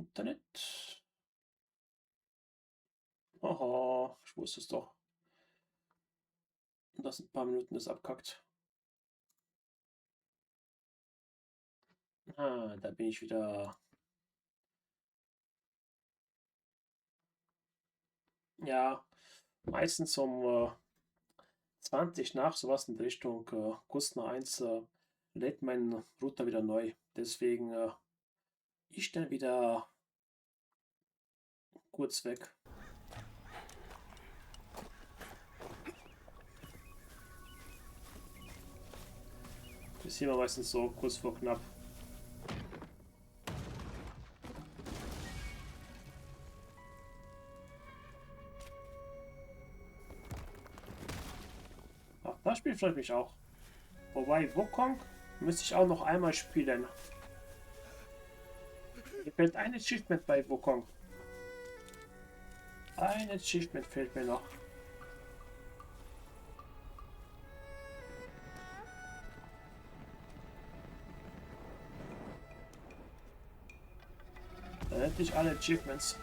Internet. Aha, ich wusste es doch. Das ein paar Minuten ist abkackt. Ah, da bin ich wieder. Ja, meistens um 20 nach, sowas in die Richtung, kurz nach 1, lädt mein Router wieder neu. Deswegen ich dann wieder kurz weg. Ist immer meistens so kurz vor knapp. Ach, das Spiel freut mich auch. Wobei, Wukong müsste ich auch noch einmal spielen. Mir fehlt ein Achievement bei Wukong. Ein Achievement fehlt mir noch. Dann hätte ich alle Achievements.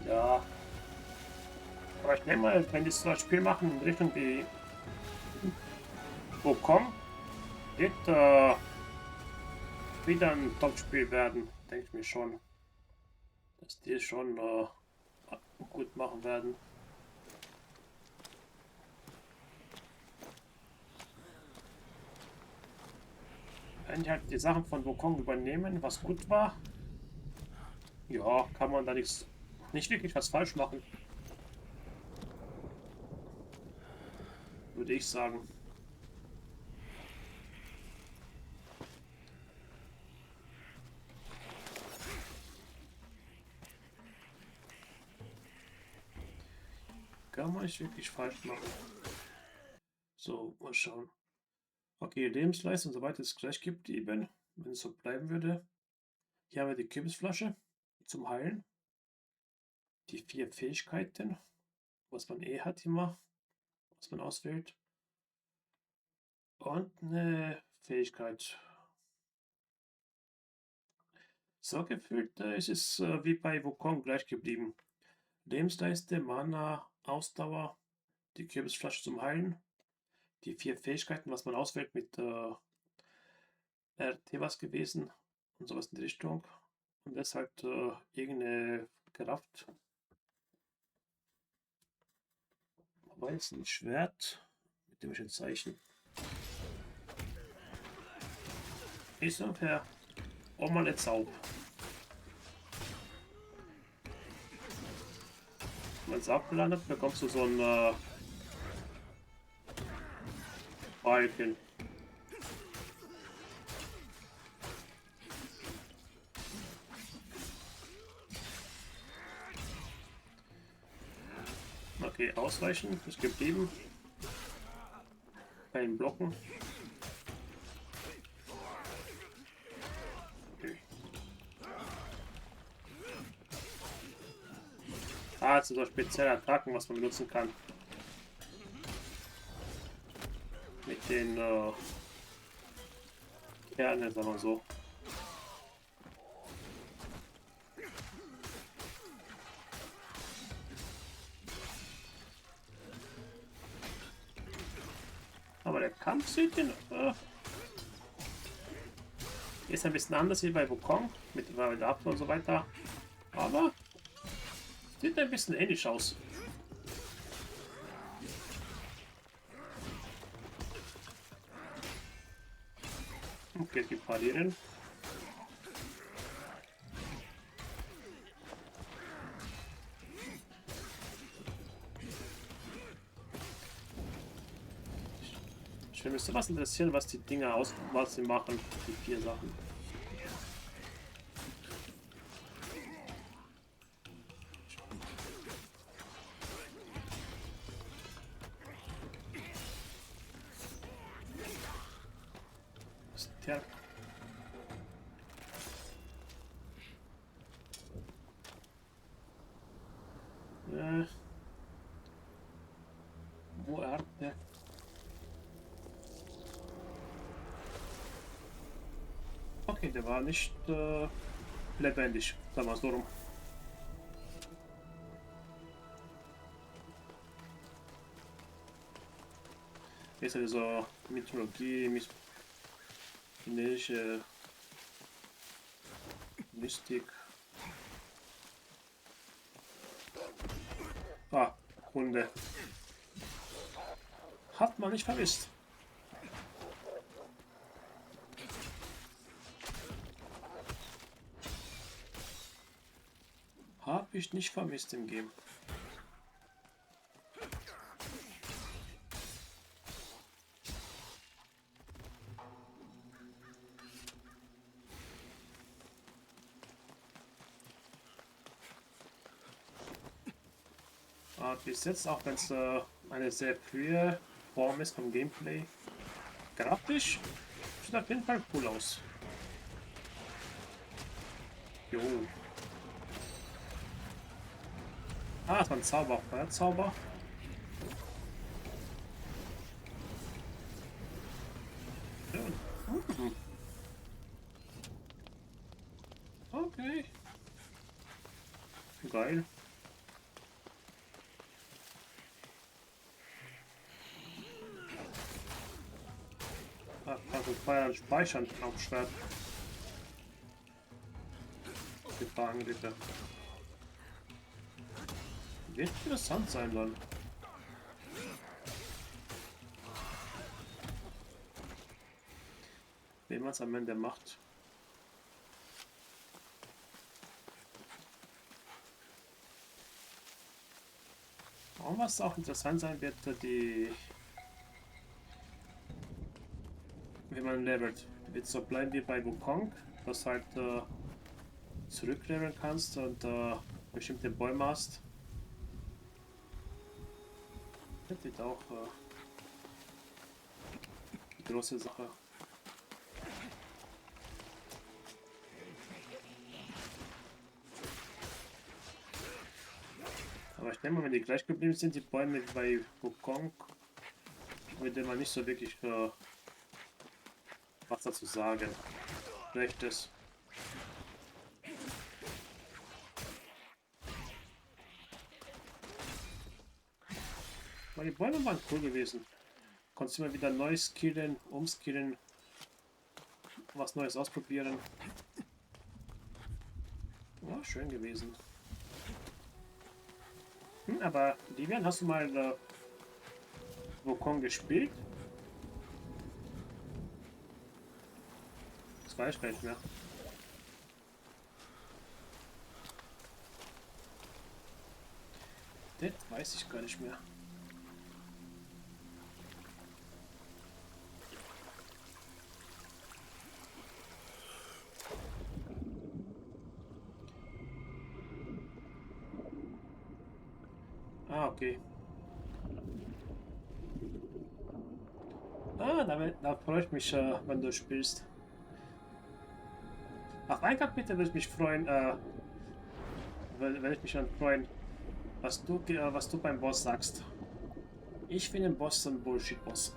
Ja. Aber ich denke mal, wenn die so ein Spiel machen in Richtung wie Wukong, wird wieder ein Top-Spiel werden, denke ich mir schon. Dass die es schon gut machen werden. Wenn die halt die Sachen von Wukong übernehmen, was gut war, ja, kann man da nicht wirklich was falsch machen. Würde ich sagen. Kann man nicht wirklich falsch machen. So, mal schauen. Okay, Lebensleistung und so weiter ist gleich geblieben, wenn es so bleiben würde. Hier haben wir die Kürbisflasche zum Heilen. Die 4 Fähigkeiten, was man eh hat immer, was man auswählt. Und eine Fähigkeit. So gefühlt ist es wie bei Wukong gleich geblieben. Lebensleiste, Mana, Ausdauer, die Kürbisflasche zum Heilen, die 4 Fähigkeiten, was man auswählt mit RT was gewesen und sowas in die Richtung. Und das halt irgendeine Kraft. Aber jetzt ein Schwert mit dem Zeichen. Ist ungefähr auch mal jetzt Zaub. Wenn man es abgelandet, bekommst du so ein Balken. Okay, ausweichen ist geblieben. Kein Blocken. Okay. Ah, jetzt sind so spezielle Attacken, was man benutzen kann. Mit den Kernen, sagen wir so. Aber der Kampf sieht ist ein bisschen anders wie bei Wukong mit dem Adapter und so weiter. Aber sieht ein bisschen ähnlich aus. Okay, die parieren. Ich würde mich sowas interessieren, was die Dinger was sie machen, die 4 Sachen. Tja. Wo er hat der. Okay, der war nicht lebendig, sagen wir es so rum. Ist ja so Mythologie, chinesische Mystik. Ah, Hunde. Hat man nicht vermisst. Hab ich nicht vermisst im Game. Bis jetzt, auch wenn es eine sehr frühe Form ist vom Gameplay, grafisch sieht auf jeden Fall cool aus. Jo. Ah, das war ein Zauber, Feuerzauber. Schön. Okay. Geil. Also Feuer speichern auf Schwert. Gefahrenritter. Wird interessant sein dann. Wie man es am Ende macht. Und was auch interessant sein wird, wie man levelt. Wird so bleiben wie bei Wukong, dass halt zurückleveln kannst und bestimmte Bäume hast. Das wird auch eine große Sache. Aber ich denke mal, wenn die gleich geblieben sind, die Bäume wie bei Wukong, würde man nicht so wirklich was dazu sagen. Rechtes. Aber die Bäume waren cool gewesen. Konntest immer wieder neu skillen, umskillen, was Neues ausprobieren. War schön gewesen. Aber Livian, hast du mal Wukong gespielt? Das weiß ich gar nicht mehr. Das weiß ich gar nicht mehr. Ah, okay. Ah, da freue ich mich, wenn du spielst. Auf ein Kapitel würde ich mich freuen, wenn ich mich dann freuen, was du beim Boss sagst. Ich finde den Boss so ein Bullshit-Boss.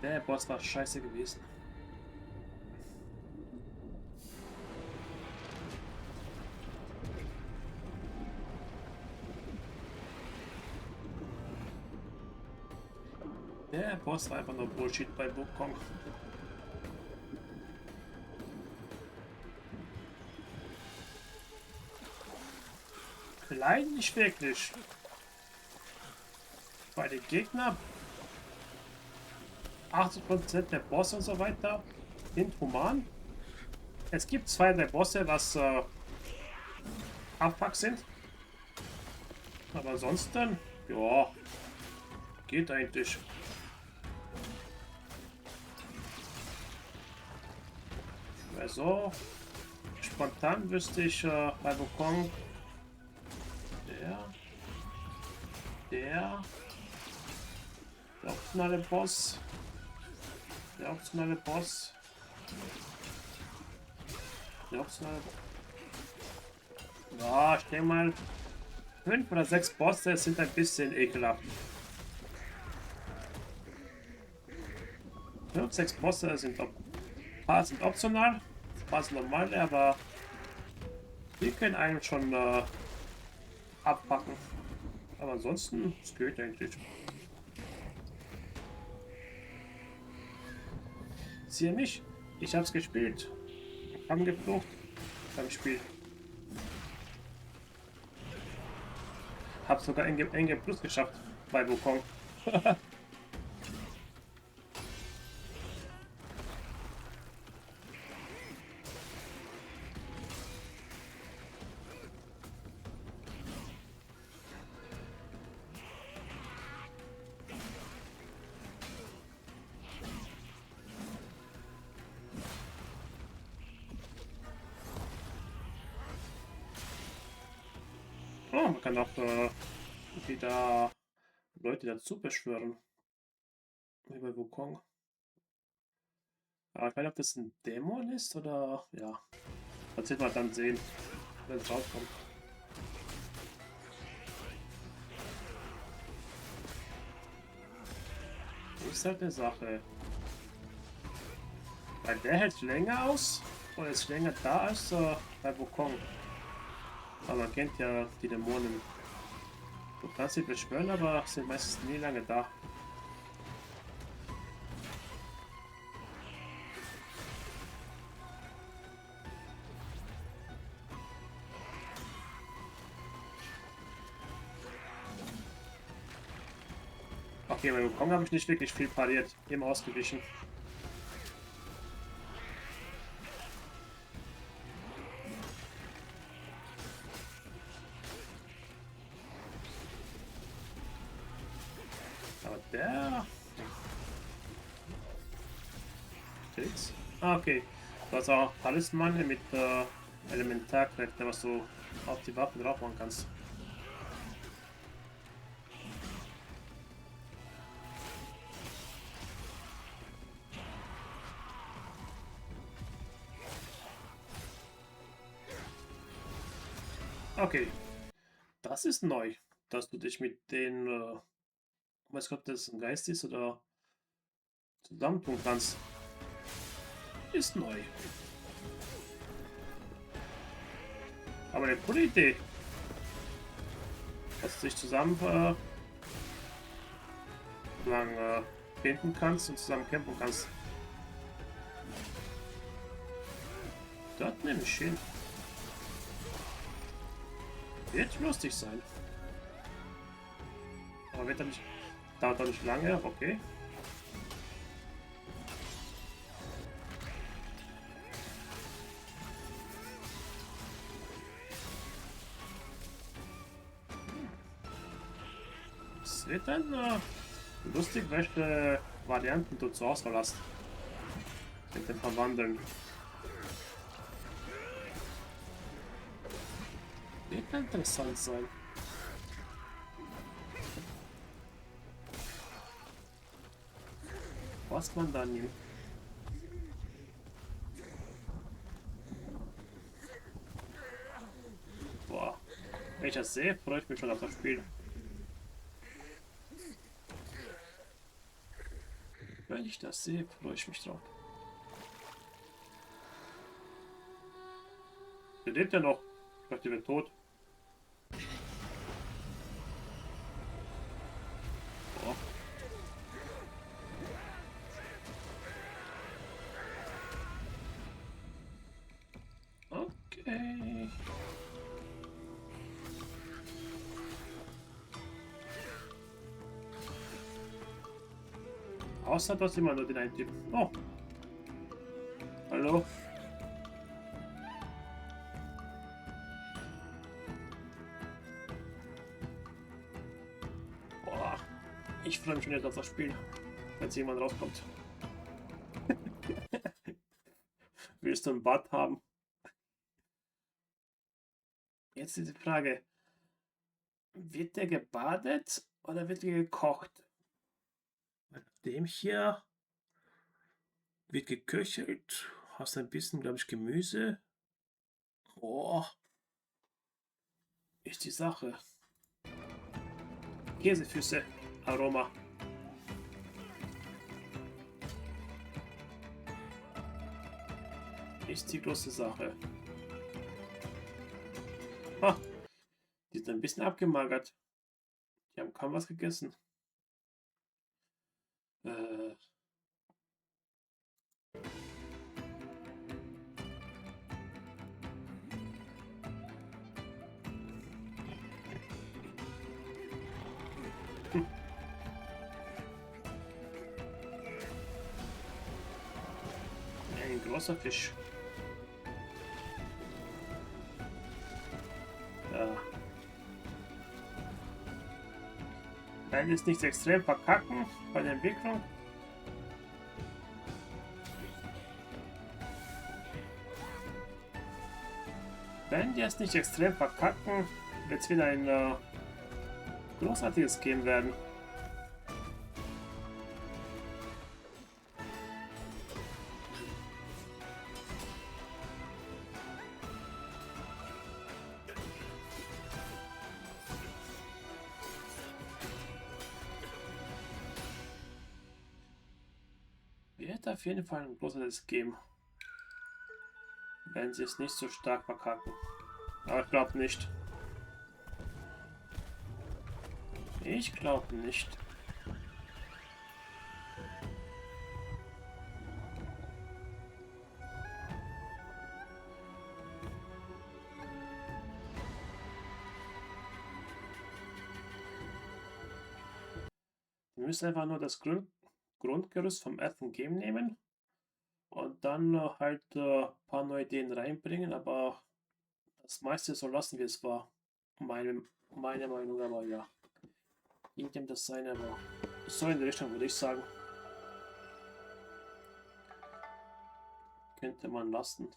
Der Boss war scheiße gewesen. Der Boss war einfach nur Bullshit bei Wukong. Klein nicht wirklich. Bei den Gegnern 80% der Bosse und so weiter sind human. Es gibt 2, 3 Bosse, was Abfuck sind. Aber ansonsten, ja, geht eigentlich. Also, spontan wüsste ich bei Wukong der optionale Boss, der optionale Boss, der optionale Ja, ich denke mal, 5 oder 6 Bosse sind ein bisschen ekelhaft. 5, 6 Bosse sind, ein paar sind optional, ein paar sind normale, aber die können einen schon abpacken. Aber ansonsten, es geht eigentlich. Siehe mich, ich hab's gespielt. Haben geflucht beim Spiel. Hab sogar NG Plus geschafft bei Wukong. Oh, man kann auch wieder Leute dazu beschwören. Wie bei Wukong. Aber ich weiß nicht, ob das ein Dämon ist oder ja. Das wird man dann sehen, wenn es rauskommt. Das ist halt eine Sache. Weil der hält länger aus oder ist länger da als bei Wukong. Aber man kennt ja die Dämonen. Du kannst sie beschwören, aber sind meistens nie lange da. Okay, bei Wukong habe ich nicht wirklich viel pariert. Immer ausgewichen. Aber der... Steht's? Ah, okay. Du hast auch Talisman mit Elementarkräfte, was du auf die Waffen drauf machen kannst. Okay, das ist neu, dass du dich mit den, weiß Gott, ob das ein Geist ist oder zusammentun kannst. Ist neu. Aber eine coole Idee, dass du dich zusammen binden kannst und zusammen kämpfen kannst. Das nehme ich hin. Wird lustig sein. Aber wird er nicht, dauert doch nicht lange, okay. Es wird dann lustig, welche Varianten du zur Auswahl hast. Mit dem Verwandeln. Wird interessant sein. Was man dann nimmt. Boah. Wenn ich das sehe, freue ich mich schon auf das Spiel. Wenn ich das sehe, freue ich mich drauf. Der lebt ja noch. Ich dachte, der wird tot. Boah. Okay. Außer, dass jemand nur den einen Typ. Oh. Hallo. Boah. Ich freue mich schon jetzt auf das Spiel. Wenn jetzt jemand rauskommt. Willst du ein Bad haben? Jetzt ist die Frage. Wird der gebadet oder wird der gekocht? Bei dem hier wird geköchelt. Hast ein bisschen, glaube ich, Gemüse. Oh, ist die Sache. Käsefüße, Aroma. Ist die große Sache. Ha, die sind ein bisschen abgemagert. Die haben kaum was gegessen. Äh. Hm. Ein großer Fisch. Ja. Wenn es nicht extrem verkacken bei der Entwicklung. Wenn die es nicht extrem verkacken, wird es wieder ein großartiges Game werden. Wird auf jeden Fall ein großartiges Game. Wenn sie es nicht so stark verkacken. Aber ich glaube nicht. Ich glaube nicht. Wir müssen einfach nur das Grundgerüst vom ersten Game nehmen und dann halt ein paar neue Ideen reinbringen, aber das meiste so lassen, wie es war. Meine Meinung, aber ja. Jedem das seine, aber so in die Richtung würde ich sagen. Könnte man lassen.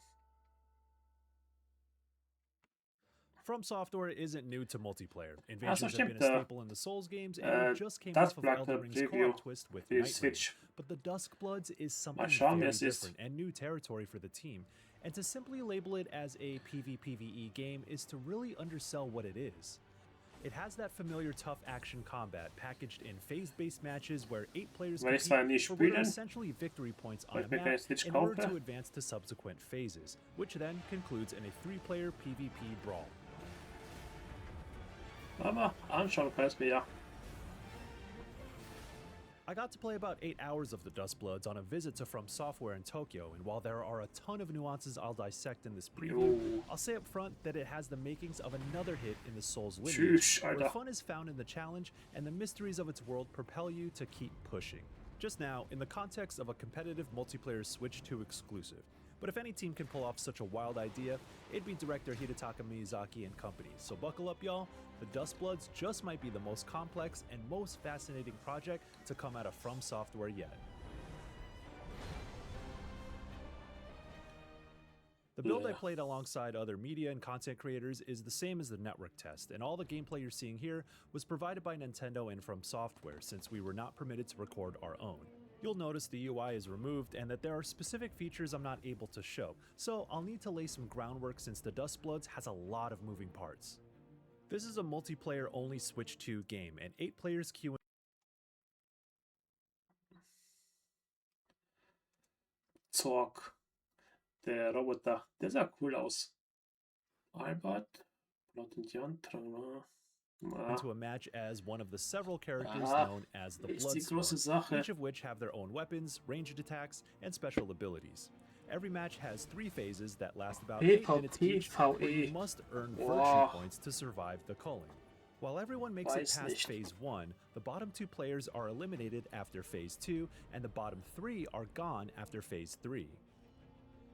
From Software isn't new to multiplayer. So Invasions have been a staple in the Souls games, and we just came off of Elden Ring's co-op twist with Nightwing. But the Duskbloods is something very different and new territory for the team, and to simply label it as a PvPvE game is to really undersell what it is. It has that familiar tough action combat packaged in phase-based matches where 8 players compete for what are essentially victory points on a map in order to advance to subsequent phases, which then concludes in a 3-player PvP brawl. Aber anschauen kannst du mir ja. I got to play about 8 hours of the Duskbloods on a visit to From Software in Tokyo, and while there are a ton of nuances I'll dissect in this preview, I'll say up front that it has the makings of another hit in the Souls lineage, where fun is found in the challenge and the mysteries of its world propel you to keep pushing. Just now, in the context of a competitive multiplayer Switch 2 exclusive. But if any team can pull off such a wild idea, it'd be director Hidetaka Miyazaki and company. So buckle up, y'all. The Duskbloods just might be the most complex and most fascinating project to come out of From Software yet. The build I played alongside other media and content creators is the same as the network test, and all the gameplay you're seeing here was provided by Nintendo and From Software since we were not permitted to record our own. You'll notice the UI is removed and that there are specific features I'm not able to show, so I'll need to lay some groundwork since the Duskbloods has a lot of moving parts. This is a multiplayer-only Switch 2 game, and 8 players queue. Zork, der Roboter, der sah cool aus. Albert, into a match as one of the several characters known as the Bloodstorm, each of which have their own weapons, ranged attacks, and special abilities. Every match has 3 phases that last about 8 minutes each, where you must earn virtue points to survive the culling. While everyone makes it past Phase 1, the bottom 2 players are eliminated after Phase 2, and the bottom 3 are gone after Phase 3.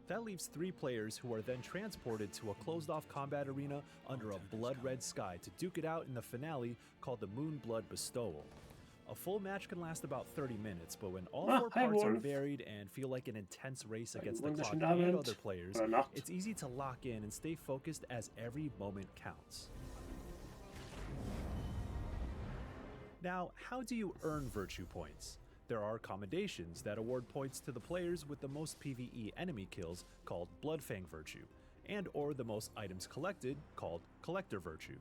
That leaves 3 players who are then transported to a closed-off combat arena under a blood-red sky to duke it out in the finale called the Moonblood Bestowal. A full match can last about 30 minutes, but when all 4 parts are varied and feel like an intense race against the clock and other players, it's easy to lock in and stay focused as every moment counts. Now, how do you earn virtue points? There are commendations that award points to the players with the most PvE enemy kills, called Bloodfang Virtue, and or the most items collected, called Collector Virtue.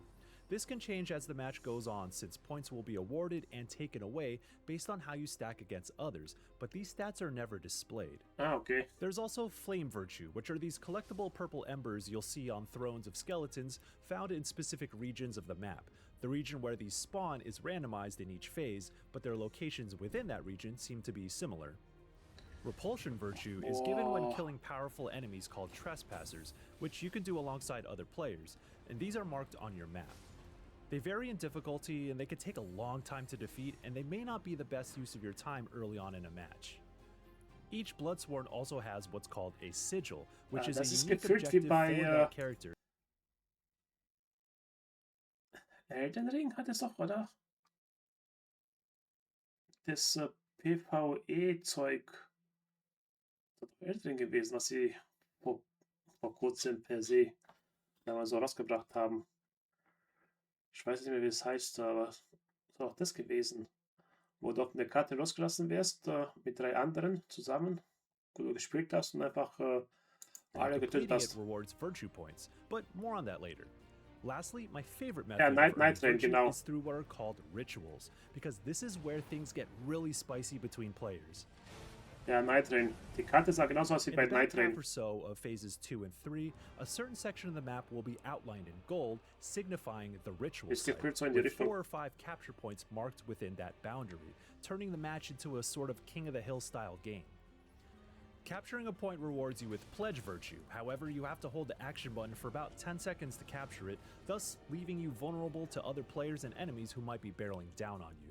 This can change as the match goes on since points will be awarded and taken away based on how you stack against others, but these stats are never displayed. Okay. There's also Flame Virtue, which are these collectible purple embers you'll see on thrones of skeletons found in specific regions of the map. The region where these spawn is randomized in each phase, but their locations within that region seem to be similar. Repulsion Virtue is given when killing powerful enemies called Trespassers, which you can do alongside other players, and these are marked on your map. They vary in difficulty and they can take a long time to defeat, and they may not be the best use of your time early on in a match. Each Bloodsworn also has what's called a sigil, which is a unique objective for that character. Elden Ring hat es doch, oder? Das PvE-Zeug. Das ist Elden Ring gewesen, was sie vor kurzem per se mal so rausgebracht haben. Ich weiß nicht mehr, wie es heißt, aber es ist auch das gewesen. Wo du auf eine Karte losgelassen wirst, mit 3 anderen zusammen, wo du gespielt hast und einfach alle getötet hast. Rewards virtue points, but more on that later. Lastly, my favorite method of earning virtue is through what are called rituals, because this is where things get really spicy between players. Ja, Night Rain. Die Karte sah genauso aus wie bei Night Rain. In the back half or so of phases 2 and 3, a certain section of the map will be outlined in gold, signifying the ritual site, with 4 or 5 capture points marked within that boundary, turning the match into a sort of King of the Hill style game. Capturing a point rewards you with Pledge Virtue, however you have to hold the action button for about 10 seconds to capture it, thus leaving you vulnerable to other players and enemies who might be barreling down on you.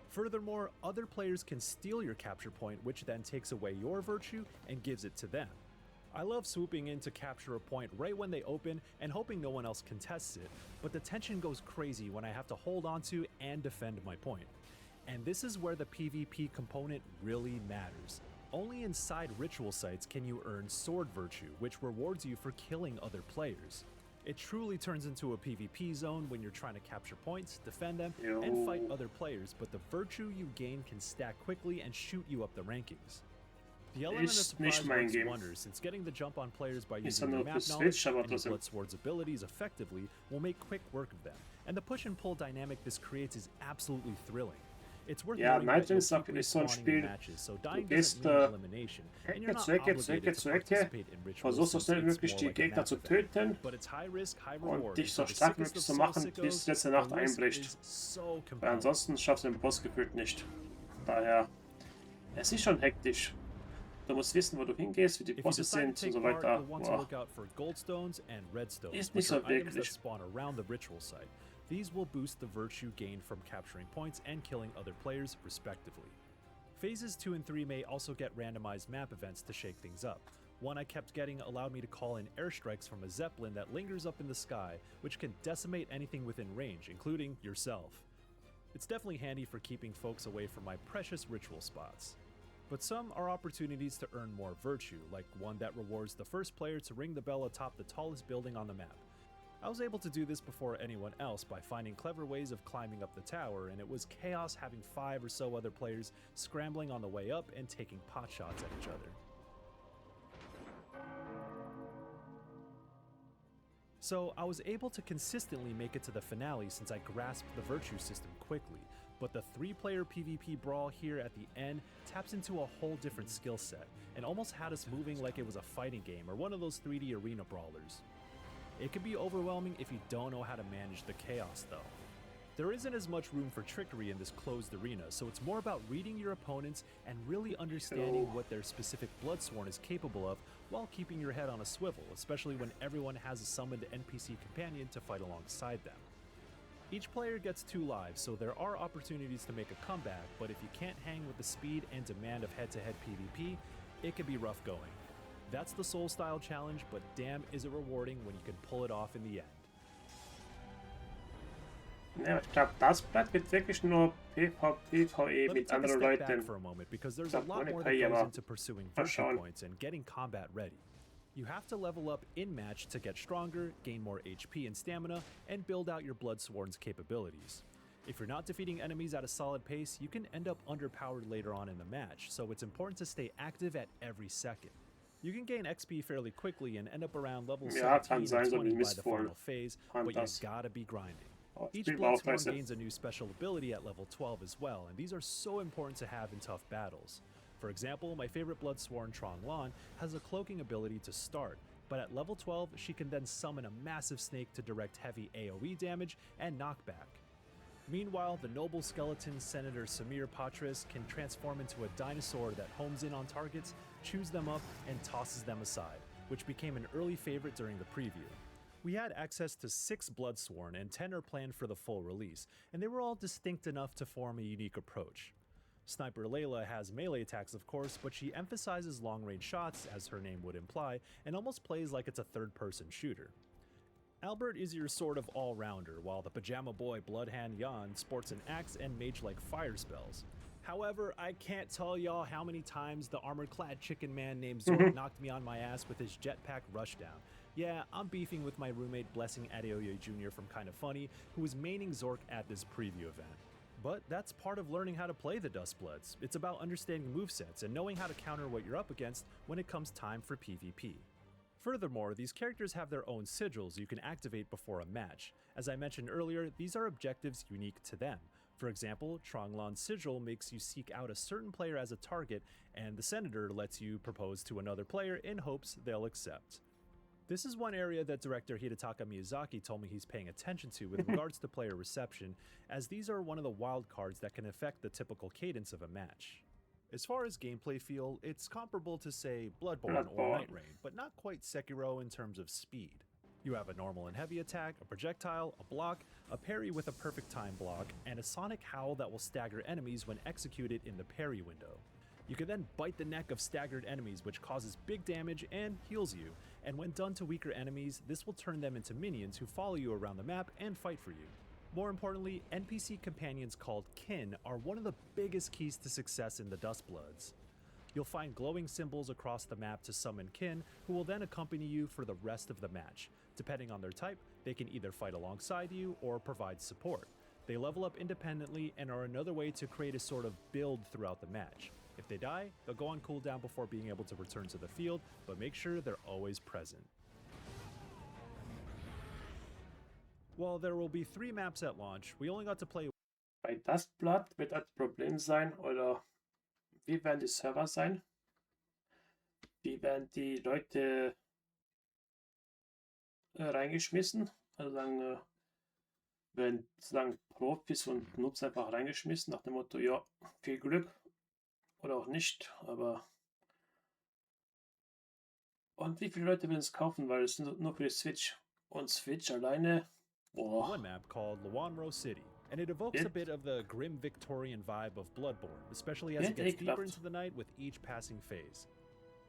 Furthermore, other players can steal your capture point, which then takes away your virtue and gives it to them. I love swooping in to capture a point right when they open and hoping no one else contests it, but the tension goes crazy when I have to hold onto and defend my point. And this is where the PvP component really matters. Only inside ritual sites can you earn Sword Virtue, which rewards you for killing other players. It truly turns into a PvP zone when you're trying to capture points, defend them, and fight other players, but the virtue you gain can stack quickly and shoot you up the rankings. The element of surprise works wonders, since getting the jump on players by using your map knowledge and your Bloodsword's abilities effectively will make quick work of them, and the push and pull dynamic this creates is absolutely thrilling. It's worth noting that you'll keep respawning in matches, so dying doesn't mean elimination, and you're not obligated to participate in rituals since it's more like a map event. But it's high risk, high reward, dich so stark wie möglich zu machen, bis die letzte Nacht einbricht. Weil ansonsten schaffst du den Boss gefühlt nicht. Daher, es ist schon hektisch. Du musst wissen, wo du hingehst, wie die Bosse sind und so weiter. Ist nicht so wirklich. These will boost the virtue gained from capturing points and killing other players, respectively. Phases 2 and 3 may also get randomized map events to shake things up. One I kept getting allowed me to call in airstrikes from a Zeppelin that lingers up in the sky, which can decimate anything within range, including yourself. It's definitely handy for keeping folks away from my precious ritual spots. But some are opportunities to earn more virtue, like one that rewards the first player to ring the bell atop the tallest building on the map. I was able to do this before anyone else by finding clever ways of climbing up the tower, and it was chaos having 5 or so other players scrambling on the way up and taking pot shots at each other. So I was able to consistently make it to the finale since I grasped the virtue system quickly, but the 3-player PvP brawl here at the end taps into a whole different skill set, and almost had us moving like it was a fighting game or one of those 3D arena brawlers. It can be overwhelming if you don't know how to manage the chaos though. There isn't as much room for trickery in this closed arena, so it's more about reading your opponents and really understanding what their specific Bloodsworn is capable of while keeping your head on a swivel, especially when everyone has a summoned NPC companion to fight alongside them. Each player gets 2 lives, so there are opportunities to make a comeback, but if you can't hang with the speed and demand of head-to-head PvP, it can be rough going. That's the Soul-style challenge, but damn is it rewarding when you can pull it off in the end. Ja, ich glaube, das Blatt wird wirklich nur PvE mit anderen Leuten. For a moment, because there's a lot more that goes into pursuing virtue points and getting combat ready. You have to level up in-match to get stronger, gain more HP and stamina, and build out your Bloodsworn's capabilities. If you're not defeating enemies at a solid pace, you can end up underpowered later on in the match, so it's important to stay active at every second. You can gain XP fairly quickly and end up around level Ja, 17 kann or sein, so 20 wie by the final Mistfall. phase, but you gotta be grinding. Each Spiel war auch Bloodsworn scheiße. gains a new special ability at level 12 as well, and these are so important to have in tough battles. For example, my favorite Bloodsworn Trong Lan has a cloaking ability to start, but at level 12 she can then summon a massive snake to direct heavy AoE damage and knockback. Meanwhile, the noble skeleton Senator Samir Patris can transform into a dinosaur that homes in on targets, chews them up, and tosses them aside, which became an early favorite during the preview. We had access to 6 Bloodsworn and 10 are planned for the full release, and they were all distinct enough to form a unique approach. Sniper Layla has melee attacks of course, but she emphasizes long-range shots, as her name would imply, and almost plays like it's a third-person shooter. Albert is your sort of all-rounder, while the pajama boy Bloodhand Yan sports an axe and mage-like fire spells. However, I can't tell y'all how many times the armor-clad chicken man named Zork knocked me on my ass with his jetpack rushdown. Yeah, I'm beefing with my roommate Blessing Adeoye Jr. from Kinda Funny, who was maining Zork at this preview event. But that's part of learning how to play the Dustbloods. It's about understanding movesets and knowing how to counter what you're up against when it comes time for PvP. Furthermore, these characters have their own sigils you can activate before a match. As I mentioned earlier, these are objectives unique to them. For example, Tronglan's sigil makes you seek out a certain player as a target, and the Senator lets you propose to another player in hopes they'll accept. This is one area that director Hidetaka Miyazaki told me he's paying attention to with regards to player reception, as these are one of the wild cards that can affect the typical cadence of a match. As far as gameplay feel, it's comparable to, say, Bloodborne or Night Rain, but not quite Sekiro in terms of speed. You have a normal and heavy attack, a projectile, a block, a parry with a perfect time block, and a sonic howl that will stagger enemies when executed in the parry window. You can then bite the neck of staggered enemies, which causes big damage and heals you, and when done to weaker enemies, this will turn them into minions who follow you around the map and fight for you. More importantly, NPC companions called kin are one of the biggest keys to success in the Dustbloods. You'll find glowing symbols across the map to summon kin, who will then accompany you for the rest of the match. Depending on their type, they can either fight alongside you or provide support. They level up independently and are another way to create a sort of build throughout the match. If they die, they'll go on cooldown before being able to return to the field, but make sure they're always present. While there will be 3 maps at launch, we only got to play. Bei Dustblood wird das Problem sein, oder wie werden die Server sein? Wie werden die Leute reingeschmissen? Also werden sozusagen Profis und Noobs einfach reingeschmissen, nach dem Motto, ja, viel Glück oder auch nicht, aber. Und wie viele Leute werden es kaufen, weil es nur für die Switch und Switch alleine. One map called Luanro City, and it evokes a bit of the grim Victorian vibe of Bloodborne, especially as it gets deeper into the night with each passing phase.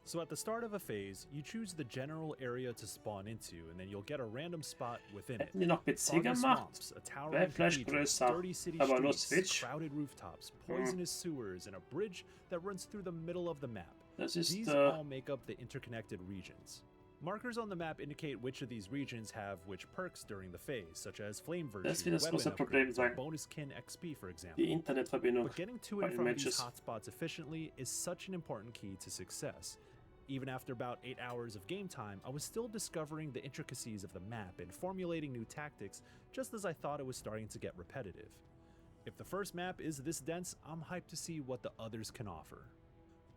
So at the start of a phase, you choose the general area to spawn into, and then you'll get a random spot within it. Hätten die noch PC gemacht, wäre vielleicht größer, aber nur Switch. Crowded rooftops, poisonous sewers, and a bridge that runs through the middle of the map. These all make up the interconnected regions. Markers on the map indicate which of these regions have which perks during the phase, such as Flame Virtue, weapon upgrades, bonus kin XP, for example. Die Internetverbindung but getting to and from these hotspots efficiently is such an important key to success. Even after about 8 hours of game time, I was still discovering the intricacies of the map and formulating new tactics just as I thought it was starting to get repetitive. If the first map is this dense, I'm hyped to see what the others can offer.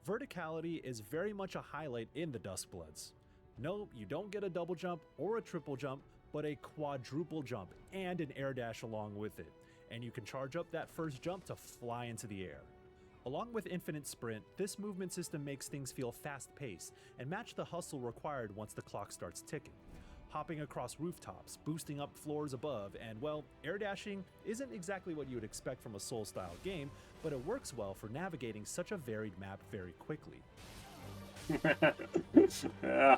Verticality is very much a highlight in the Dustbloods. No, you don't get a double jump or a triple jump, but a quadruple jump and an air dash along with it, and you can charge up that first jump to fly into the air. Along with infinite sprint, this movement system makes things feel fast-paced and match the hustle required once the clock starts ticking. Hopping across rooftops, boosting up floors above, and well, air dashing isn't exactly what you would expect from a Soul-style game, but it works well for navigating such a varied map very quickly. Yeah.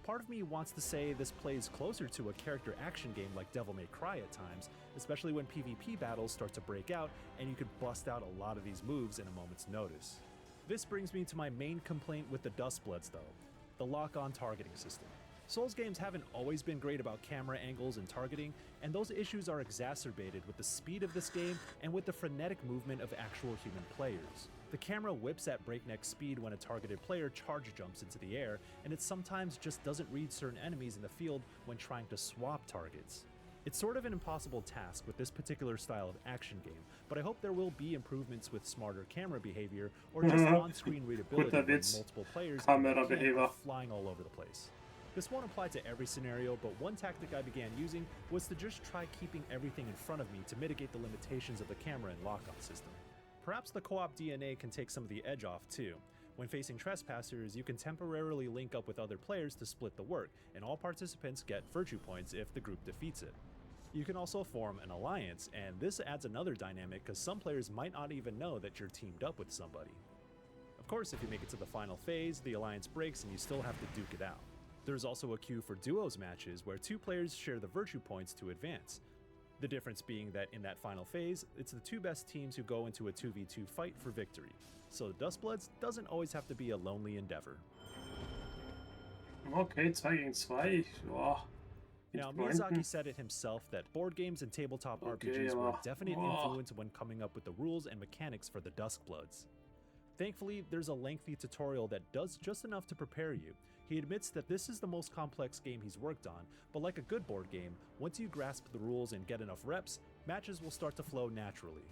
Part of me wants to say this plays closer to a character action game like Devil May Cry at times, especially when PvP battles start to break out and you could bust out a lot of these moves in a moment's notice. This brings me to my main complaint with the Dustbloods though, the lock-on targeting system. Souls games haven't always been great about camera angles and targeting, and those issues are exacerbated with the speed of this game and with the frenetic movement of actual human players. The camera whips at breakneck speed when a targeted player charge jumps into the air, and it sometimes just doesn't read certain enemies in the field when trying to swap targets. It's sort of an impossible task with this particular style of action game, but I hope there will be improvements with smarter camera behavior or just on-screen readability when multiple players are flying all over the place. This won't apply to every scenario, but one tactic I began using was to just try keeping everything in front of me to mitigate the limitations of the camera and lock-on system. Perhaps the co-op DNA can take some of the edge off too. When facing trespassers, you can temporarily link up with other players to split the work, and all participants get virtue points if the group defeats it. You can also form an alliance, and this adds another dynamic because some players might not even know that you're teamed up with somebody. Of course, if you make it to the final phase, the alliance breaks and you still have to duke it out. There's also a queue for duos matches where two players share the virtue points to advance. The difference being that in that final phase, it's the two best teams who go into a 2v2 fight for victory. So Dustbloods doesn't always have to be a lonely endeavor. Okay, 2 gegen 2. Ja. Now, Miyazaki said it himself that board games and tabletop RPGs were a definite influence when coming up with the rules and mechanics for the Duskbloods. Thankfully, there's a lengthy tutorial that does just enough to prepare you. He admits that this is the most complex game he's worked on, but like a good board game, once you grasp the rules and get enough reps, matches will start to flow naturally.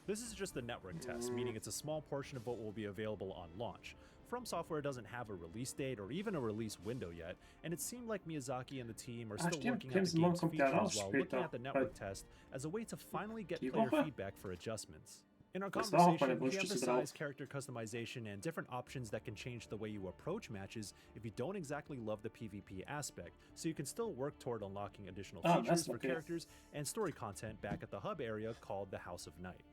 This is just a network test, meaning it's a small portion of what will be available on launch. From Software doesn't have a release date or even a release window yet, and it seemed like Miyazaki and the team are still working on the game's features while looking at the network test as a way to finally get player feedback for adjustments. In our conversation, he emphasized character customization and different options that can change the way you approach matches if you don't exactly love the PvP aspect, so you can still work toward unlocking additional features for characters and story content back at the hub area called the House of Night.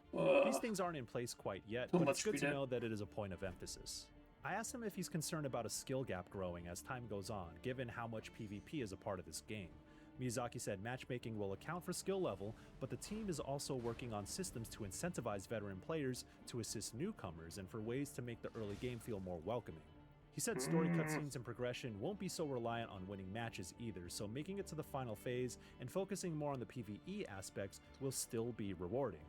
These things aren't in place quite yet, but it's good to know that it is a point of emphasis. I asked him if he's concerned about a skill gap growing as time goes on, given how much PvP is a part of this game. Miyazaki said matchmaking will account for skill level, but the team is also working on systems to incentivize veteran players to assist newcomers and for ways to make the early game feel more welcoming. He said story cutscenes and progression won't be so reliant on winning matches either, so making it to the final phase and focusing more on the PvE aspects will still be rewarding.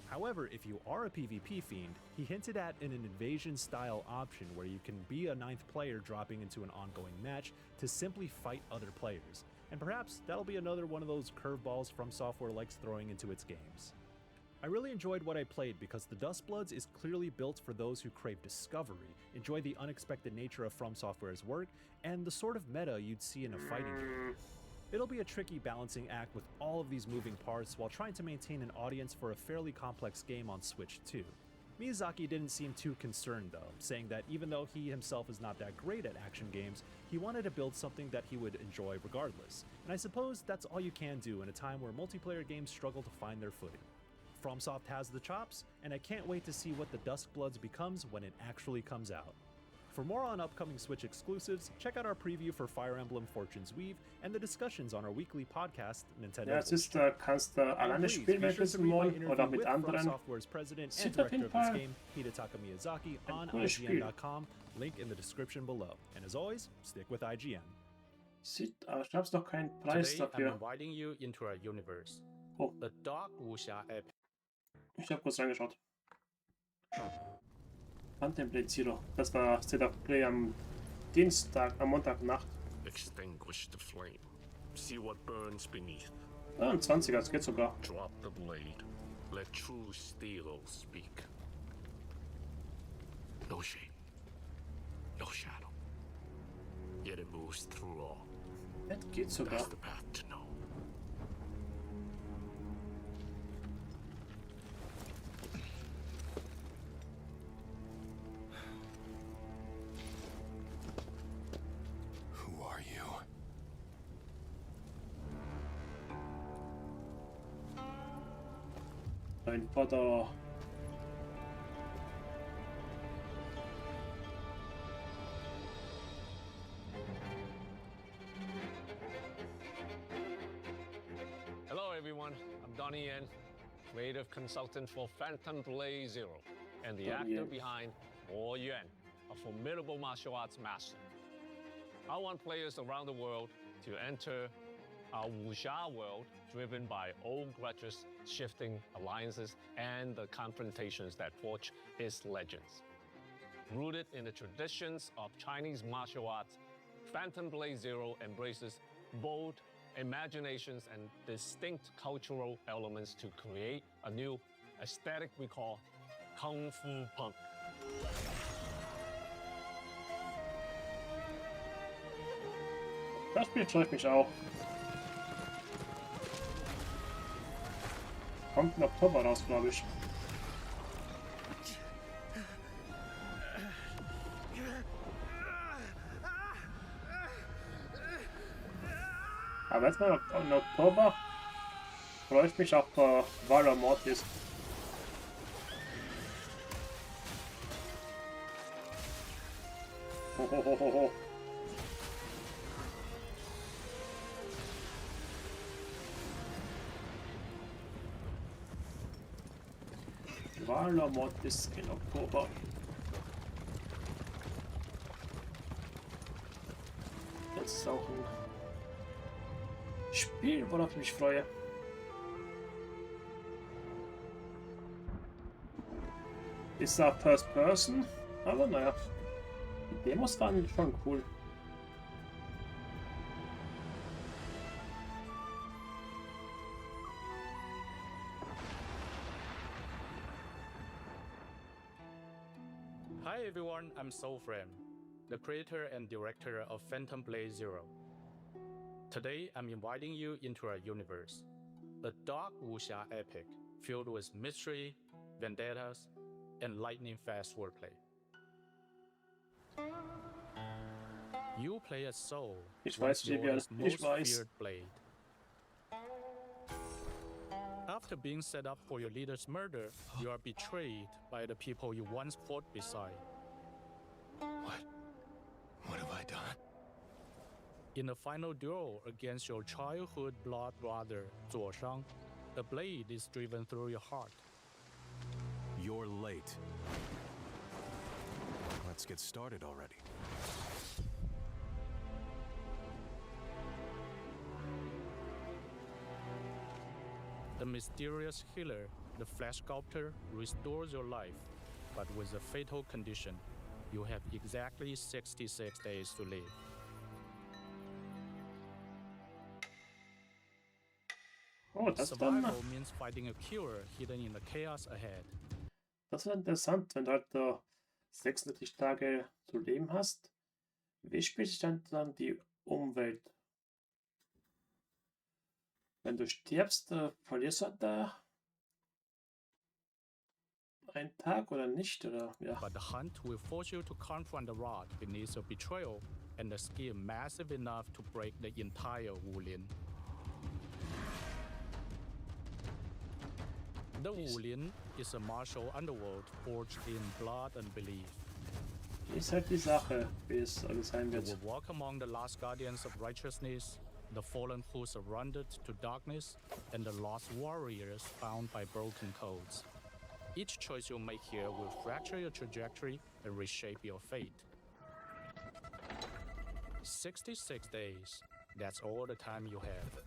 However, if you are a PvP fiend, he hinted at an invasion-style option where you can be a 9th player dropping into an ongoing match to simply fight other players. And perhaps that'll be another one of those curveballs From Software likes throwing into its games. I really enjoyed what I played because the Dustbloods is clearly built for those who crave discovery, enjoy the unexpected nature of From Software's work, and the sort of meta you'd see in a fighting game. It'll be a tricky balancing act with all of these moving parts while trying to maintain an audience for a fairly complex game on Switch too. Miyazaki didn't seem too concerned though, saying that even though he himself is not that great at action games, he wanted to build something that he would enjoy regardless. And I suppose that's all you can do in a time where multiplayer games struggle to find their footing. FromSoft has the chops, and I can't wait to see what the Duskbloods becomes when it actually comes out. For more on upcoming Switch exclusives, check out our preview for Fire Emblem Fortune's Weave and the discussions on our weekly podcast, Nintendo. Ja, es ist, kannst du alleine spielen, wenn du wollen, oder mit anderen. Software's president and director of this game, Hidetaka Miyazaki, on IGN.com. Link in the description below. And as always, stick with IGN. Sieht, aber ich hab's doch keinen Preis Today, dafür. I'm inviting you into our universe. Oh. The Dark Wuxia App. Ich hab kurz reingeschaut. Contemplate Zero. Das war State of Play am Montagnacht. Extinguish the flame. See what burns beneath. 20er, das geht sogar. Drop the blade. Let true steel speak. No shape. No shadow. Yet it moves through all. Das geht sogar. That's the path to know. Ein Vater. Hello everyone, I'm Donnie Yen, creative consultant for Phantom Blade Zero, and the actor behind Mo Yuan, a formidable martial arts master. I want players around the world to enter our wuxia world driven by old grudges, shifting alliances, and the confrontations that forge its legends. Rooted in the traditions of Chinese martial arts, Phantom Blade Zero embraces bold imaginations and distinct cultural elements to create a new aesthetic we call Kung Fu Punk. Das Spiel freut mich auch. Kommt im Oktober raus, glaube ich. Aber jetzt mal im Oktober freue ich mich auf Valor Mortis. Hohohoho. Valor Mortis in Oktober. Das ist auch ein Spiel, worauf ich mich freue. Ist da First Person, aber naja, die Demos waren schon cool. Hi everyone, I'm Soulframe, the creator and director of Phantom Blade Zero. Today, I'm inviting you into our universe, a dark wuxia epic filled with mystery, vendettas, and lightning-fast wordplay. You play as Soul, once Yoda's most feared blade. After being set up for your leader's murder, you are betrayed by the people you once fought beside. What have I done? In the final duel against your childhood blood brother, Zuo Shang, the blade is driven through your heart. You're late. Let's get started already. The mysterious healer, the flesh sculptor, restores your life, but with a fatal condition. You have exactly 66 days to live. Oh, das Survival means finding a cure hidden in the chaos ahead. Das ist interessant, wenn du halt 36 Tage zu leben hast. Wie spielt sich dann die Umwelt? Wenn du stirbst, verlierst du da einen Tag oder nicht? Oder, ja. But the hunt will force you to confront the rod beneath your betrayal and a skill massive enough to break the entire Wulin. The Wulin is a martial underworld forged in blood and belief. Ist halt die Sache, wie es alles sein You wird. will walk among the last guardians of righteousness, the fallen who surrendered to darkness, and the lost warriors found by broken codes. Each choice you make here will fracture your trajectory and reshape your fate. 66 days, that's all the time you have.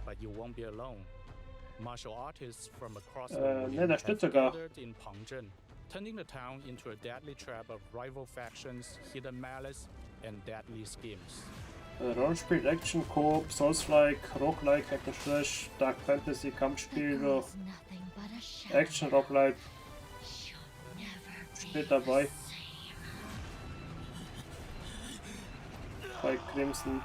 But you won't be alone. Martial artists from across the world ne, da have steht sogar. gathered in Pangzhen, turning the town into a deadly trap of rival factions, hidden malice, and deadly schemes. Rollenspiel, Action, Coop, Souls-like, Roguelike, Hack and Slash, Dark Fantasy, Kampfspiel, Action, Roguelike, steht dabei. Bei Crimson.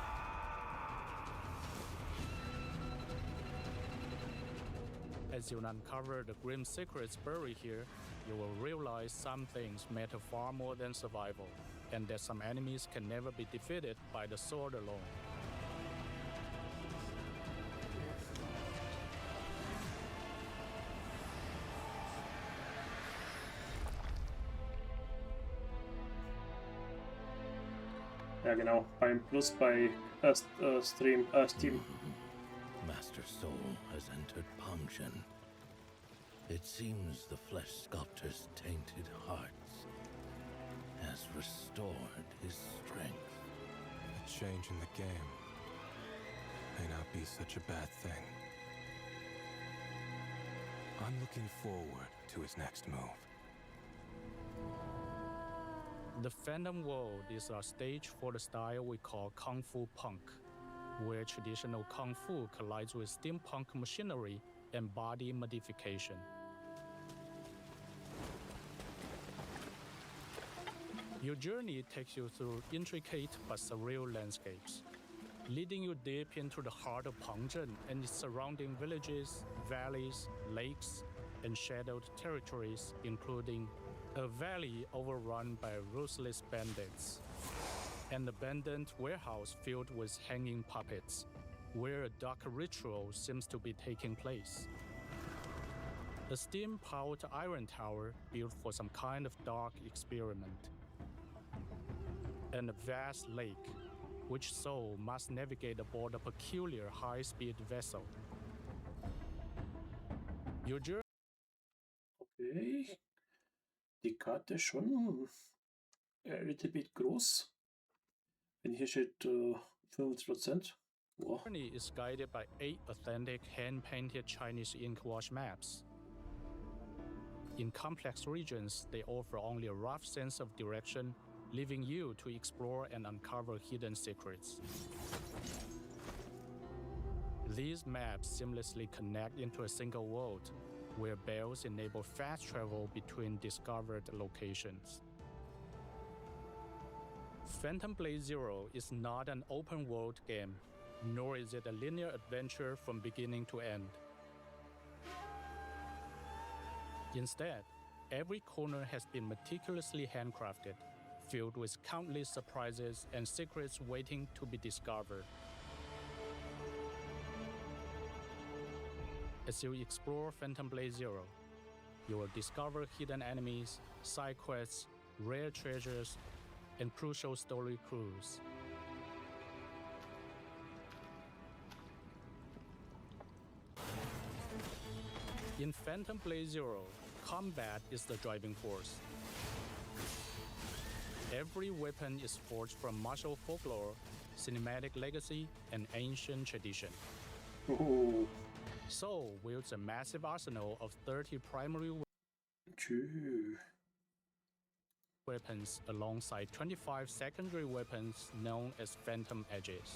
As you uncover the grim secrets buried here, you will realize some things matter far more than survival, and that some enemies can never be defeated by the sword alone. Ja genau, beim Plus bei Steam. Master Soul has entered Pangzhen. It seems the flesh sculptor's tainted hearts has restored his strength. A change in the game may not be such a bad thing. I'm looking forward to his next move. The Phantom World is a stage for the style we call Kung Fu Punk, where traditional Kung Fu collides with steampunk machinery and body modification. Your journey takes you through intricate but surreal landscapes, leading you deep into the heart of Pengzhen and its surrounding villages, valleys, lakes, and shadowed territories, including a valley overrun by ruthless bandits, an abandoned warehouse filled with hanging puppets, where a dark ritual seems to be taking place. A steam-powered iron tower built for some kind of dark experiment. And a vast lake, which soul must navigate aboard a peculiar high-speed vessel. Your journey. Okay. Die Karte schon a little bit groß. Wenn hier steht 50%. Wow. Journey is guided by 8 authentic hand-painted Chinese ink wash maps. In complex regions, they offer only a rough sense of direction, leaving you to explore and uncover hidden secrets. These maps seamlessly connect into a single world, where bells enable fast travel between discovered locations. Phantom Blade Zero is not an open-world game, nor is it a linear adventure from beginning to end. Instead, every corner has been meticulously handcrafted, filled with countless surprises and secrets waiting to be discovered. As you explore Phantom Blade Zero, you will discover hidden enemies, side quests, rare treasures, and crucial story clues. In Phantom Blade Zero, combat is the driving force. Every weapon is forged from martial folklore, cinematic legacy, and ancient tradition. Oh. Soul wields a massive arsenal of 30 primary weapons alongside 25 secondary weapons known as Phantom Edges.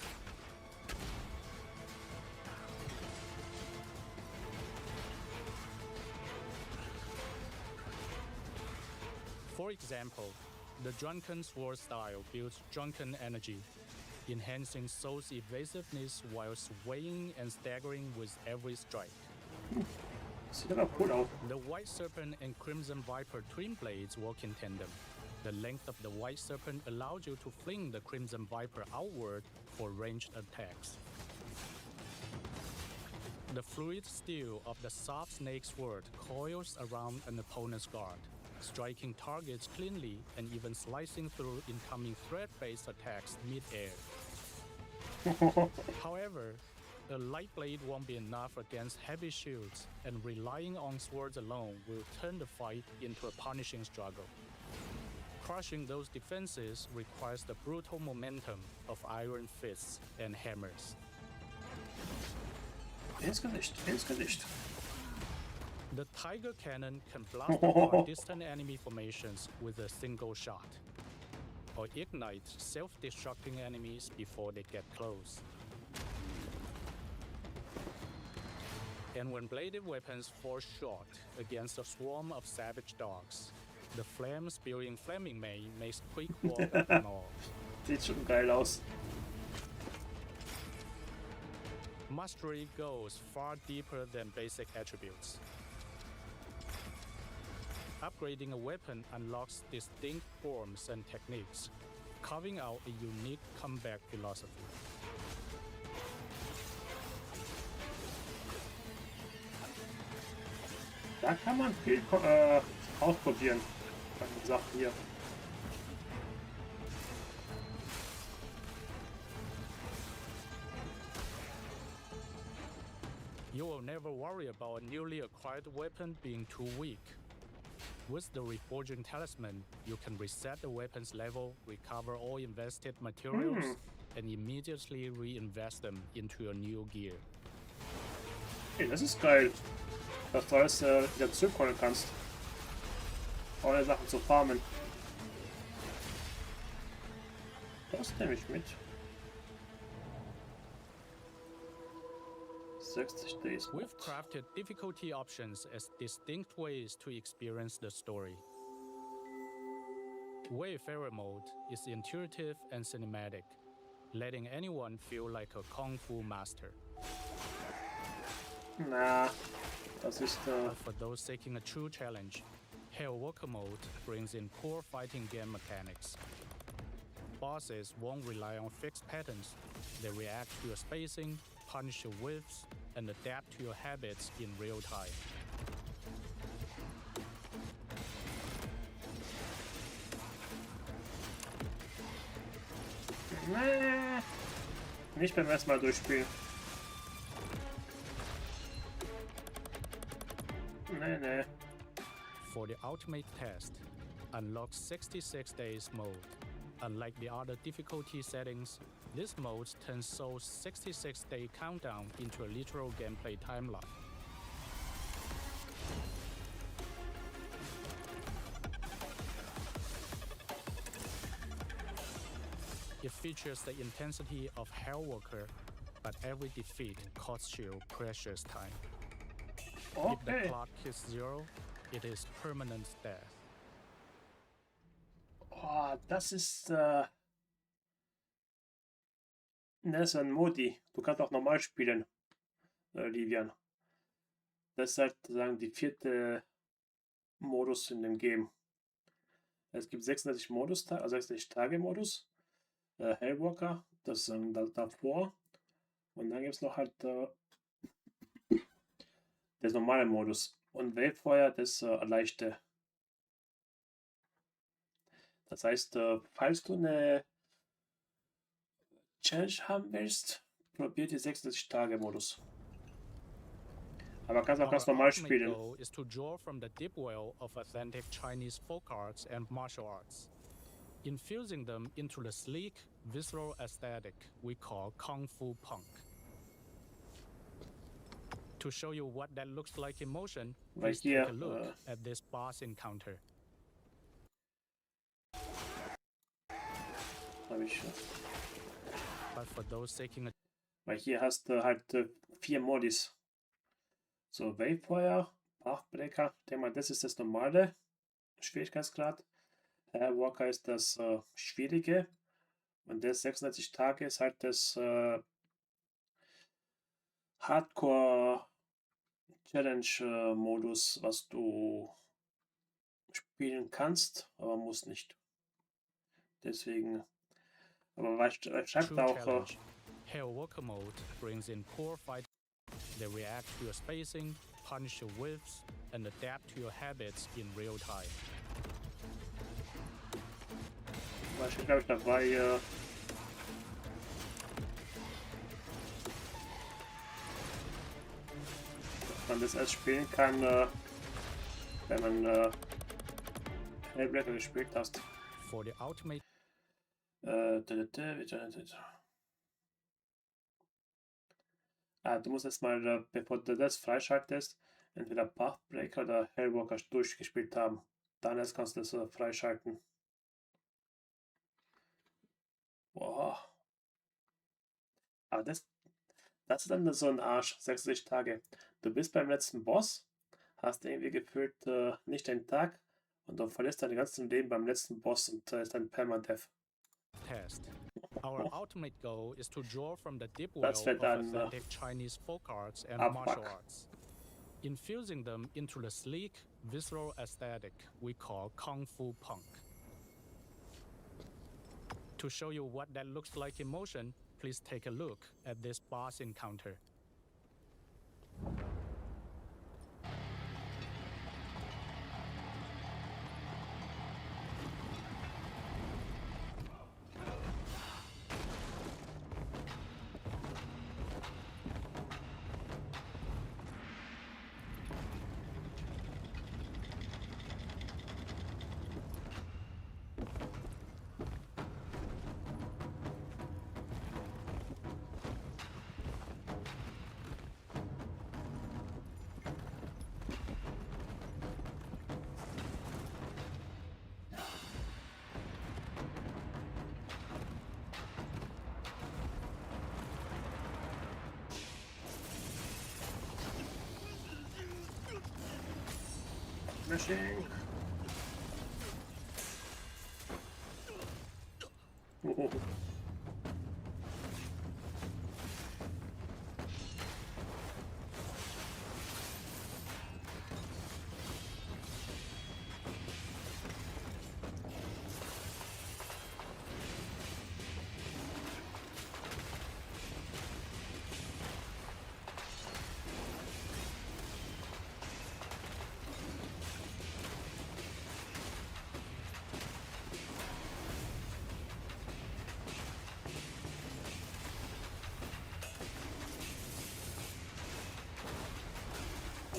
For example, the Drunken Sword style builds drunken energy, enhancing Soul's evasiveness while swaying and staggering with every strike. The White Serpent and Crimson Viper twin blades work in tandem. The length of the White Serpent allows you to fling the Crimson Viper outward for ranged attacks. The fluid steel of the Soft Snake Sword coils around an opponent's guard, striking targets cleanly and even slicing through incoming threat-based attacks mid-air. However, a light blade won't be enough against heavy shields, and relying on swords alone will turn the fight into a punishing struggle. Crushing those defenses requires the brutal momentum of iron fists and hammers. Ins Gesicht. The Tiger Cannon can blast apart distant enemy formations with a single shot, or ignite self-destructing enemies before they get close. And when bladed weapons fall short against a swarm of savage dogs, the flame-spewing Flaming Mane makes quick work of them all. Sieht schon geil aus. Mastery goes far deeper than basic attributes. Upgrading a weapon unlocks distinct forms and techniques, carving out a unique combat philosophy. Da kann man viel ausprobieren. Bei den Sachen hier. You will never worry about a newly acquired weapon being too weak. With the Reforging Talisman, you can reset the weapon's level, recover all invested materials, and immediately reinvest them into your new gear. Hey, das ist geil, dass du alles wieder zurückholen kannst, ohne Sachen zu farmen. Das nehme ich mit. 60 Days. We've crafted difficulty options as distinct ways to experience the story. Wayfarer mode is intuitive and cinematic, letting anyone feel like a Kung Fu master. Na, das ist But for those seeking a true challenge, Hellwalker mode brings in core fighting game mechanics. Bosses won't rely on fixed patterns. They react to your spacing, punish your whiffs, and adapt to your habits in real time. Nee, nicht beim ersten Mal durchspielen. Nee. For the ultimate test, unlock 66 days mode. Unlike the other difficulty settings, this mode turns Soul's 66-day countdown into a literal gameplay timeline. It features the intensity of Hellwalker, but every defeat costs you precious time. If the clock hits 0, it is permanent death. Oh, das ist das ist ein Modi. Du kannst auch normal spielen, Livian. Das ist halt sozusagen die 4. Modus in dem Game. Es gibt 36 Modus, also 66 Tage Modus. Hellwalker, das ist dann davor. Und dann gibt es noch halt das normale Modus. Und Wavefeuer, das leichte. Das heißt, falls du eine Challenge haben willst, probier die 66 Tage Modus. Aber kannst auch ganz normal spielen. Our goal is to draw from the deep well of authentic Chinese folk arts and martial arts, infusing them into the sleek, visceral aesthetic we call Kung Fu Punk. To show you what that looks like in motion, please take a look at this boss encounter. But for those seeking a Weil hier hast du halt 4 Modis. So, Wavefeuer, Pathbreaker, ich denke mal, das ist das normale Schwierigkeitsgrad. Walker ist das Schwierige. Und das 36 Tage ist halt das Hardcore Challenge Modus, was du spielen kannst, aber musst nicht. Deswegen, aber was schreibt auch Hellwalker mode brings in core fight. They react to your spacing, punish your whiffs, and adapt to your habits in real time. Was steht, glaube ich, dabei? Man das erst spielen kann, wenn man Hellbreaker gespielt hast. For the ultimate du musst erstmal, bevor du das freischaltest, entweder Pathbreaker oder Hellwalker durchgespielt haben. Dann erst kannst du das freischalten. Boah. Aber das ist dann so ein Arsch, 60 Tage. Du bist beim letzten Boss, hast irgendwie gefühlt nicht den Tag und du verlierst dein ganzes Leben beim letzten Boss und ist dann Permadeath. Test. Our ultimate goal is to draw from the deep well of authentic Chinese folk arts and martial arts, infusing them into the sleek, visceral aesthetic we call Kung Fu Punk. To show you what that looks like in motion, please take a look at this boss encounter. Smashing. Oh.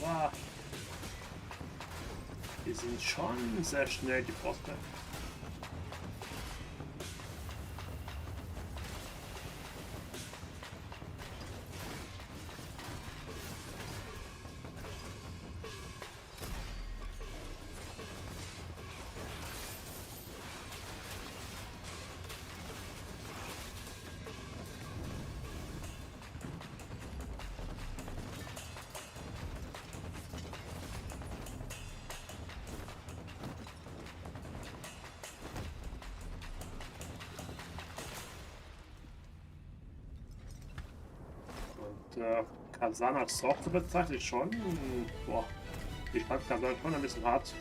Aber die sind schon sehr schnell, die Bosse. Kazan als Soft bezeichnet schon. Boah, ich fand Kazan schon ein bisschen hart.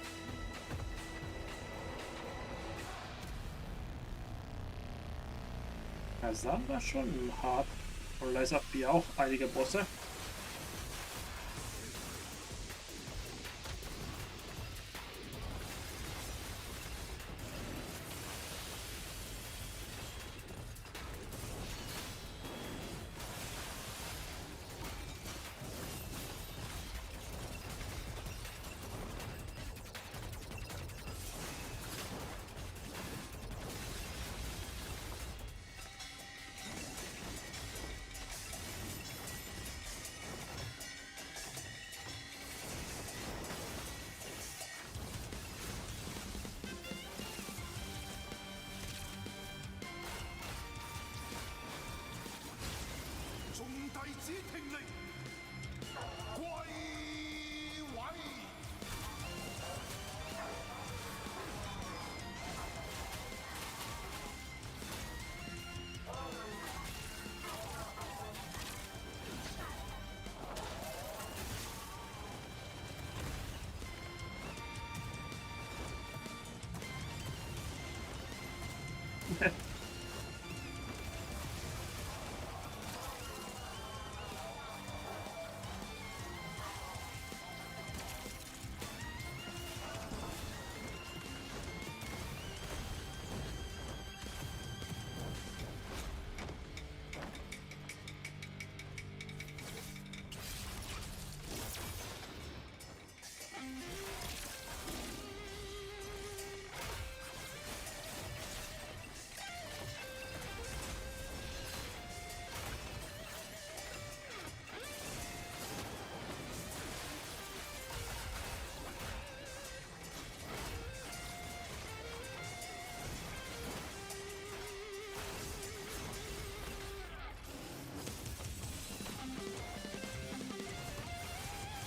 Kazan war schon hart. Und da ist auch hier auch einige Bosse.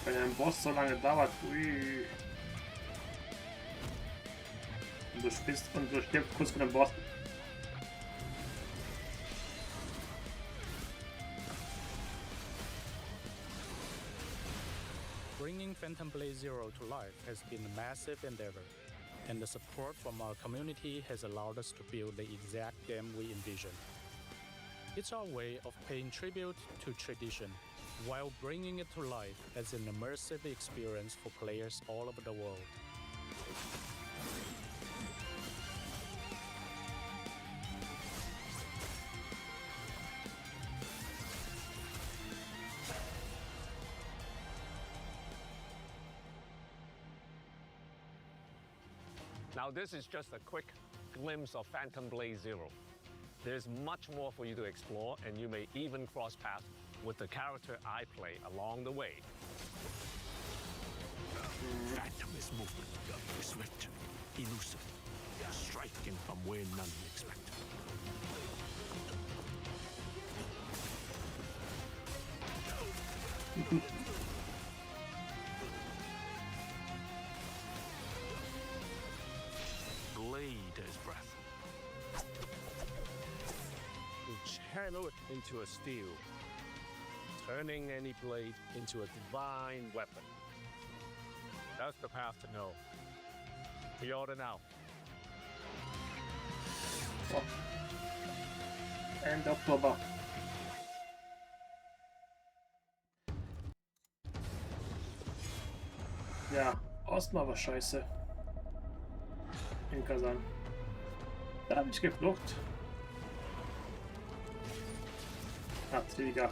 Wenn ein Boss so lange dauert, ui. Und du spielst und du stirbst kurz vor dem Boss. Bringing Phantom Blade Zero to life has been a massive endeavor, and the support from our community has allowed us to build the exact game we envisioned. It's our way of paying tribute to tradition, while bringing it to life as an immersive experience for players all over the world. Now this is just a quick glimpse of Phantom Blade Zero. There's much more for you to explore, and you may even cross paths with the character I play along the way. Phantom is movement, swift, elusive, striking from where none expect. into a steel, turning any blade into a divine weapon. That's the path to know. Pre-order now. So. Ende Oktober. Ja, Osma war scheiße. In Kasan. Da habe ich geflucht. Abträger.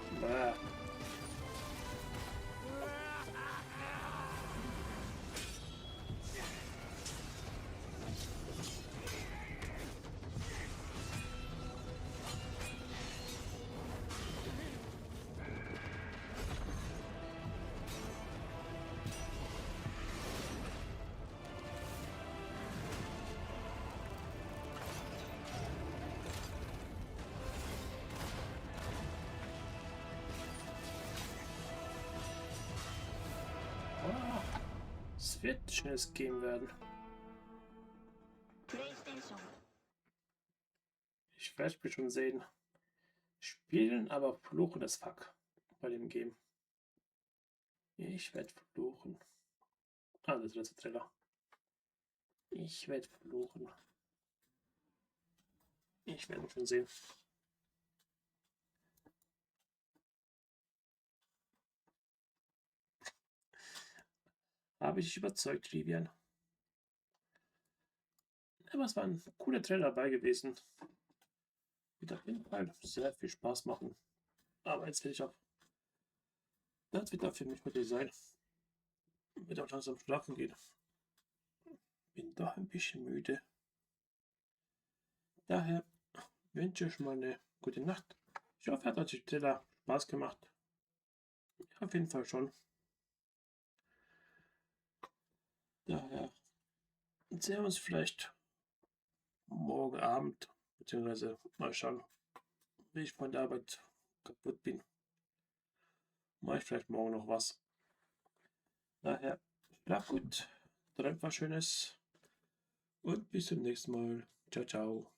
Es wird schnelles Game werden. Ich werde mich schon sehen. Spielen, aber fluchen das Fuck bei dem Game. Ich werde fluchen. Ah, das ist der letzte Trailer. Ich werde fluchen. Ich werde mich schon sehen. Habe ich dich überzeugt, Vivian? Aber es waren coole Trailer dabei gewesen. Wird auf jeden Fall sehr viel Spaß machen. Aber jetzt will ich auch. Das wird auch für mich heute sein. Wird auch langsam schlafen gehen. Bin doch ein bisschen müde. Daher wünsche ich mal eine gute Nacht. Ich hoffe, hat euch der Trailer Spaß gemacht. Ja, auf jeden Fall schon. Daher sehen wir uns vielleicht morgen Abend, beziehungsweise mal schauen, wie ich von der Arbeit kaputt bin. Mache ich vielleicht morgen noch was. Daher, schlaf gut, träumt was Schönes und bis zum nächsten Mal. Ciao, ciao.